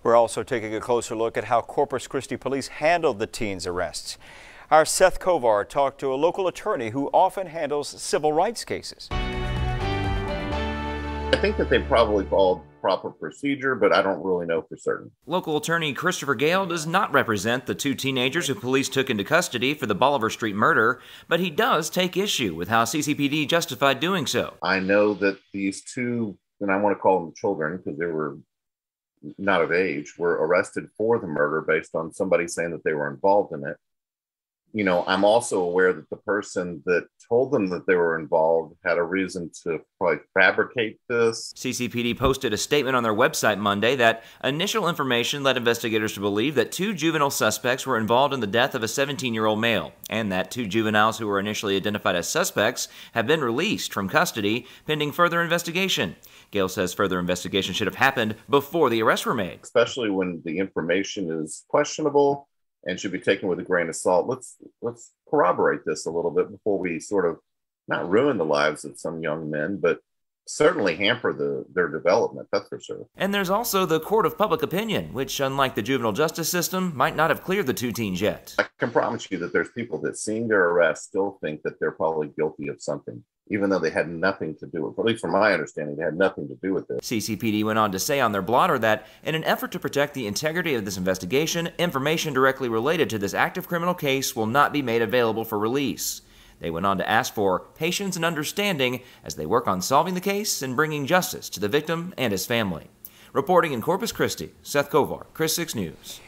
We're also taking a closer look at how Corpus Christi police handled the teens' arrests. Our Seth Kovar talked to a local attorney who often handles civil rights cases. I think that they probably followed proper procedure, but I don't really know for certain. Local attorney Christopher Gale does not represent the two teenagers who police took into custody for the Bolivar Street murder, but he does take issue with how CCPD justified doing so. I know that these two, and I want to call them children because they were not of age, were arrested for the murder based on somebody saying that they were involved in it. You know, I'm also aware that the person that told them that they were involved had a reason to probably fabricate this. CCPD posted a statement on their website Monday that initial information led investigators to believe that two juvenile suspects were involved in the death of a 17-year-old male, and that two juveniles who were initially identified as suspects have been released from custody pending further investigation. Gale says further investigation should have happened before the arrests were made. Especially when the information is questionable and should be taken with a grain of salt. Let's corroborate this a little bit before we sort of not ruin the lives of some young men, but certainly hamper their development, that's for sure. And there's also the court of public opinion, which, unlike the juvenile justice system, might not have cleared the two teens yet. I can promise you that there's people that, seeing their arrest, still think that they're probably guilty of something, even though they had nothing to do with it. At least from my understanding, they had nothing to do with it. CCPD went on to say on their blotter that, in an effort to protect the integrity of this investigation, information directly related to this active criminal case will not be made available for release. They went on to ask for patience and understanding as they work on solving the case and bringing justice to the victim and his family. Reporting in Corpus Christi, Seth Kovar, KRIS 6 News.